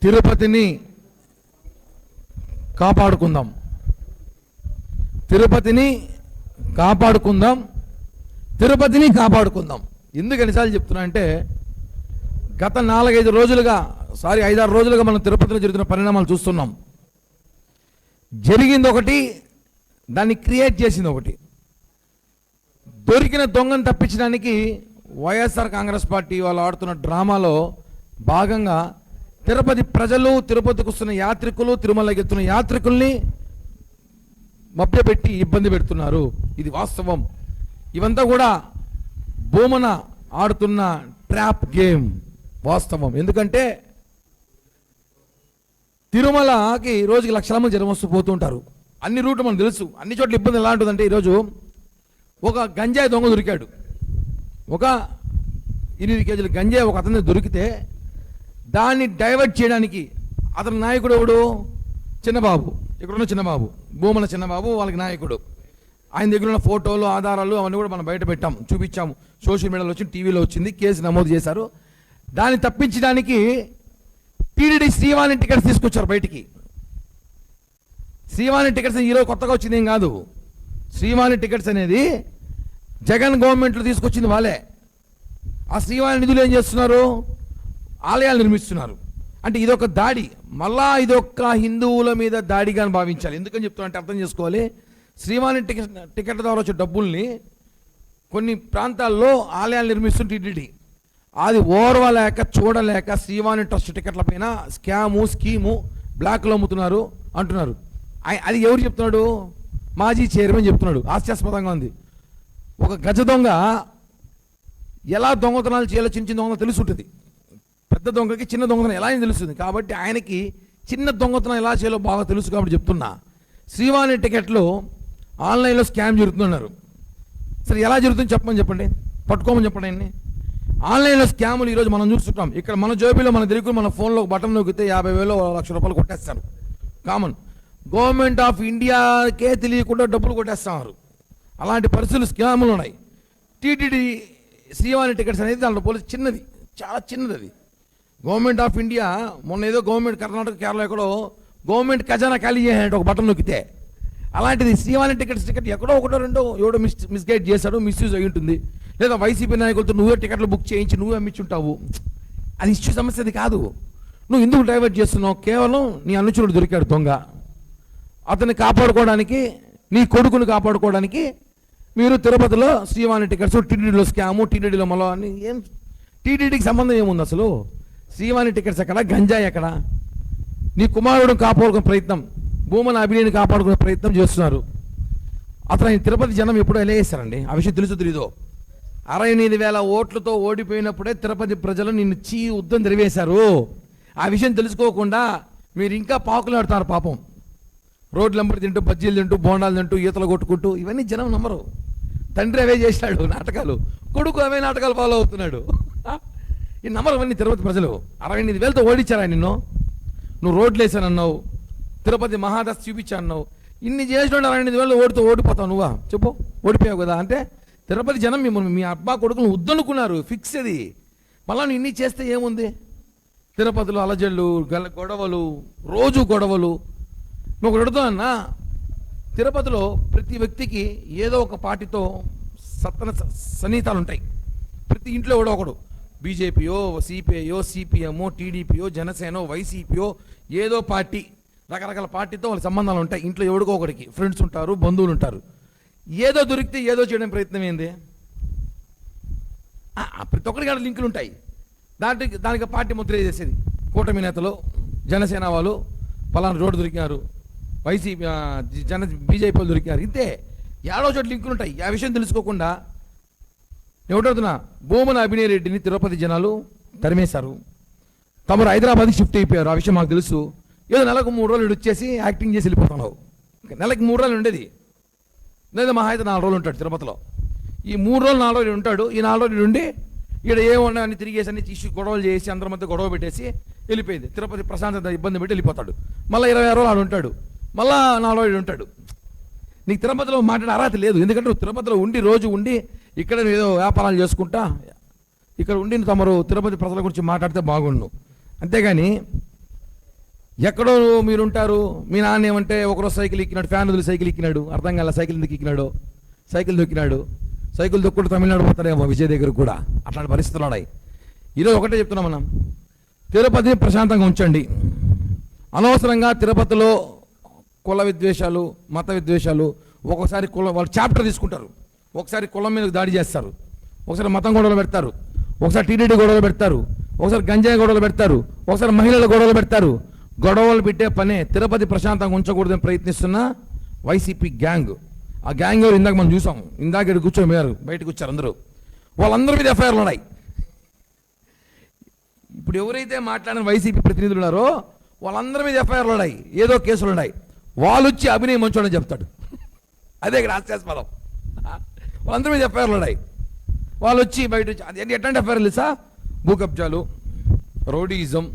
తిరుపతిని కాపాడుకుందాం, తిరుపతిని కాపాడుకుందాం, తిరుపతిని కాపాడుకుందాం. ఎందుకు ఎన్నిసార్లు చెప్తున్నా అంటే గత 4-5 రోజులుగా 5-6 రోజులుగా మనం తిరుపతిలో జరుగుతున్న పరిణామాలు చూస్తున్నాం. జరిగింది ఒకటి, దాన్ని క్రియేట్ చేసింది ఒకటి. దొరికిన దొంగను తప్పించడానికి వైఎస్ఆర్ కాంగ్రెస్ పార్టీ వాళ్ళు ఆడుతున్న డ్రామాలో భాగంగా తిరుపతి ప్రజలు, తిరుపతికి వస్తున్న యాత్రికులు, తిరుమలకి ఎత్తున్న యాత్రికుల్ని మభ్యపెట్టి ఇబ్బంది పెడుతున్నారు. ఇది వాస్తవం. ఇవంతా కూడా భూమన ఆడుతున్న ట్రాప్ గేమ్ వాస్తవం. ఎందుకంటే తిరుమలకి రోజుకి లక్షల మంది జనం వస్తూ పోతుంటారు. అన్ని రూట్లు మనకు తెలుసు. అన్ని చోట్ల ఇబ్బంది ఎలా ఉంటుందంటే ఈరోజు ఒక గంజాయి దొంగ దొరికాడు. ఒక 8 కేజీల గంజాయి ఒక అతని దొరికితే దాన్ని డైవర్ట్ చేయడానికి అతని నాయకుడు ఎవడు? చిన్నబాబు. ఇక్కడున్న చిన్నబాబు, భూమన చిన్నబాబు వాళ్ళకి నాయకుడు. ఆయన దగ్గర ఉన్న ఫోటోలు, ఆధారాలు అవన్నీ కూడా మనం బయట పెట్టాము, చూపించాము. సోషల్ మీడియాలో వచ్చింది, టీవీలో వచ్చింది, కేసు నమోదు చేశారు. దాన్ని తప్పించడానికి టీటీడీ శ్రీవాణి టికెట్స్ తీసుకొచ్చారు బయటికి. శ్రీవాణి టికెట్స్ ఈరోజు కొత్తగా వచ్చింది ఏం కాదు. శ్రీవాణి టికెట్స్ అనేది జగన్ గవర్నమెంట్లో తీసుకొచ్చింది వాళ్ళే. ఆ శ్రీవాణి నిధులు ఏం చేస్తున్నారు? ఆలయాలు నిర్మిస్తున్నారు. అంటే ఇదొక దాడి, మళ్ళా ఇదొక హిందువుల మీద దాడిగా భావించాలి. ఎందుకని చెప్తున్నా అంటే అర్థం చేసుకోవాలి. శ్రీవాణి టికెట్ ద్వారా వచ్చే డబ్బుల్ని కొన్ని ప్రాంతాల్లో ఆలయాలు నిర్మిస్తుంది టీటీడీ. అది ఓర్వలేక చూడలేక శ్రీవాణి ట్రస్ట్ టికెట్ల పైన స్కీము బ్లాక్లో అమ్ముతున్నారు అంటున్నారు. అది ఎవరు చెప్తున్నాడు? మాజీ చైర్మన్ చెప్తున్నాడు. హాస్యాస్పదంగా ఉంది. ఒక గజ దొంగ ఎలా దొంగతనాలు చేయాలో చిన్న దొంగతనం తెలుసుంటుంది. పెద్ద దొంగకి చిన్న దొంగతనం ఎలా అని తెలుస్తుంది. కాబట్టి ఆయనకి చిన్న దొంగతనం ఎలా చేయాలో బాగా తెలుసు. కాబట్టి చెప్తున్నా, శ్రీవాణి టికెట్లు ఆన్లైన్లో స్కామ్ జరుగుతున్నారు. సరే ఎలా జరుగుతుంది చెప్పండి, పట్టుకోమని చెప్పండి. ఆయన్ని ఆన్లైన్లో స్కాములు ఈరోజు మనం చూస్తుంటాం. ఇక్కడ మన జోబీలో మన తెలుగు మన ఫోన్లో బటన్ నొక్కితే 50,000 1,00,000 కొట్టేస్తారు. కామన్. గవర్నమెంట్ ఆఫ్ ఇండియాకే తెలియకుండా డబ్బులు కొట్టేస్తున్నారు. అలాంటి పరిస్థితులు, స్కాములు ఉన్నాయి. టీటీడీ శ్రీవాణి టికెట్స్ అనేది దాంట్లో పోలీసు చిన్నది, చాలా చిన్నది. అది గవర్నమెంట్ ఆఫ్ ఇండియా మొన్న ఏదో గవర్నమెంట్ కర్ణాటక, కేరళ ఎక్కడో గవర్నమెంట్ ఖజానా ఖాళీ చేయాలంటే ఒక బటన్ నొక్కితే. అలాంటిది శ్రీవాణి టికెట్ ఎక్కడో ఒకటో రెండో ఎవడో మిస్గైడ్ చేశాడు, మిస్యూజ్ అయి ఉంటుంది. లేదా వైసీపీ నాయకులతో నువ్వే టికెట్లు బుక్ చేయించి నువ్వే అమ్మించుంటావు. అది ఇష్యూ, సమస్య అది కాదు. నువ్వు ఎందుకు డైవర్ట్ చేస్తున్నావు? కేవలం నీ అనుచరుడు దొరికాడు దొంగ, అతన్ని కాపాడుకోవడానికి, నీ కొడుకుని కాపాడుకోవడానికి మీరు తిరుపతిలో శ్రీవాణి టికెట్స్, టీటీడీలో స్కాము, టీటీడీలో మళ్ళీ అని. ఏం టీటీడీకి సంబంధం ఏముంది అసలు? శ్రీవాణి టికెట్స్ ఎక్కడ, గంజాయి ఎక్కడ? నీ కుమారుడు కాపాడుకునే ప్రయత్నం, భూమన అభినయని కాపాడుకునే ప్రయత్నం చేస్తున్నారు. అతను తిరుపతి జనం ఎప్పుడో ఎలా వేశారండి? ఆ విషయం తెలీదో. 68,000 ఓట్లతో ఓడిపోయినప్పుడే తిరుపతి ప్రజలు నిన్ను ఉద్దం తెరివేశారు. ఆ విషయం తెలుసుకోకుండా మీరు ఇంకా పాకులాడుతారు పాపం. రోడ్లు వెంబడి తింటూ, బజ్జీలు తింటూ, బోండాలు తింటూ, ఈతలు కొట్టుకుంటూ. ఇవన్నీ జనం నమ్మరు. తండ్రి అవే చేశాడు నాటకాలు, కొడుకు అవే నాటకాలు ఫాలో అవుతున్నాడు. ఈ నమ్మరు అవన్నీ తిరుపతి ప్రజలు. 68,000తో ఓడించారా నిన్ను? నువ్వు రోడ్లు వేసానన్నావు, తిరుపతి మహాదశ చూపించాన్నావు. ఇన్ని చేసిన 68,000 ఓడిపోతావు నువ్వా? చెప్పు. ఓడిపోయావు కదా. అంటే తిరుపతి జనం మిమ్మల్ని, మీ అబ్బా కొడుకును వద్దనుకున్నారు, ఫిక్స్. అది మళ్ళా నువ్వు ఇన్ని చేస్తే ఏముంది? తిరుపతిలో అలజళ్ళు, గొడవలు, రోజు గొడవలు. నువ్వు అడుగుతున్నా, తిరుపతిలో ప్రతి వ్యక్తికి ఏదో ఒక పార్టీతో సన్నిహితాలు ఉంటాయి. ప్రతి ఇంట్లో ఎవడో ఒకడు, బీజేపీయో, సిపిఐయో, సిపిఎంఓ, టీడీపీయో, జనసేనో, వైసీపీయో, ఏదో పార్టీ, రకరకాల పార్టీతో వాళ్ళ సంబంధాలు ఉంటాయి. ఇంట్లో ఎవడికో ఒకడికి ఫ్రెండ్స్ ఉంటారు, బంధువులు ఉంటారు. ఏదో దొరికితే ఏదో చేయడం ప్రయత్నం ఏంది? ప్రతి ఒక్కరికి అక్కడ లింకులు ఉంటాయి. దానికి పార్టీ ముద్ర చేసేది. కూటమి నేతలు, జనసేన వాళ్ళు పలానా రోడ్డు దొరికారు, వైసీపీ బీజేపీ వాళ్ళు దొరికారు. ఇంతే, ఏడో చోట లింకులు ఉంటాయి. ఆ విషయం తెలుసుకోకుండా ఏమిటవుతున్నా, భూమన అభినయ రెడ్డిని తిరుపతి జనాలు తరిమేశారు. తమరు హైదరాబాద్కి షిఫ్ట్ అయిపోయారు. ఆ విషయం మాకు తెలుసు. ఏదో నెలకు 3 రోజులు వచ్చేసి యాక్టింగ్ చేసి వెళ్ళిపోతున్నావు. నెలకి 3 రోజులు ఉండేది, లేదా మహా అయితే 4 రోజులు ఉంటాడు తిరుపతిలో. ఈ 3 రోజులు 4 రోజులు ఉంటాడు. ఈ 4 రోజులు ఉండి ఇక్కడ ఏమన్నా అన్ని తిరిగేసి అన్ని తీసి గొడవలు చేసి అందరి మధ్య గొడవ పెట్టేసి వెళ్ళిపోయింది. తిరుపతి ప్రశాంతత ఇబ్బంది పెట్టి వెళ్ళిపోతాడు. మళ్ళీ 26 రోజులు ఆడు ఉంటాడు, మళ్ళా 4 రోజులు ఉంటాడు. నీకు తిరుపతిలో మాట్లాడే అర్హత లేదు. ఎందుకంటే నువ్వు తిరుపతిలో ఉండి, రోజు ఉండి, ఇక్కడ ఏదో వ్యాపారాలు చేసుకుంటా ఇక్కడ ఉండి తమరు తిరుపతి ప్రజల గురించి మాట్లాడితే బాగుండు. అంతేగాని ఎక్కడో మీరుంటారు, మీ నాన్న ఏమంటే ఒకరోజు సైకిల్ ఎక్కినాడు, ఫ్యాన్ వదిలి సైకిల్ ఎక్కినాడు, అర్థం కాల సైకిల్ ఎందుకు ఎక్కినాడు, సైకిల్ దొక్కినాడు, సైకిల్ దొక్కుడు తమిళనాడు పోతాడేమో విజయ్ దగ్గర కూడా. అట్లాంటి పరిస్థితులు ఉన్నాయి. ఈరోజు ఒకటే చెప్తున్నాం మనం, తిరుపతిని ప్రశాంతంగా ఉంచండి. అనవసరంగా తిరుపతిలో కుల విద్వేషాలు, మత విద్వేషాలు, ఒక్కొక్కసారి కులం వాళ్ళు చాప్టర్ తీసుకుంటారు, ఒకసారి కులం మీద దాడి చేస్తారు, ఒకసారి మతం గొడవలు పెడతారు, ఒకసారి టీడీడీ గొడవలు పెడతారు, ఒకసారి గంజాయి గొడవలు పెడతారు, ఒకసారి మహిళల గొడవలు పెడతారు. గొడవలు పెట్టే పనే తిరుపతి ప్రశాంతంగా ఉంచకూడదని ప్రయత్నిస్తున్న వైసీపీ గ్యాంగ్. ఆ గ్యాంగ్ ఎవరు ఇందాక మనం చూసాం, ఇందాక ఇక్కడ కూర్చోమయ్యారు, బయటకు వచ్చారు అందరూ. వాళ్ళందరి మీద ఎఫ్ఐఆర్లు ఉన్నాయి. ఇప్పుడు ఎవరైతే మాట్లాడిన వైసీపీ ప్రతినిధులు ఉన్నారో వాళ్ళందరి మీద ఎఫ్ఐఆర్లు ఉన్నాయి, ఏదో కేసులు ఉన్నాయి. వాళ్ళు వచ్చి అభినయం మంచోడని చెప్తాడు. అదే ఇక్కడ హాస్యాస్పదం. వాళ్ళందరి మీద ఎఫ్ఐఆర్లు ఉన్నాయి. వాళ్ళు వచ్చి బయట వచ్చి అది ఎట్లాంటి ఎఫ్ఐఆర్లు తెలుసా? భూ కబ్జాలు, రౌడీయిజం,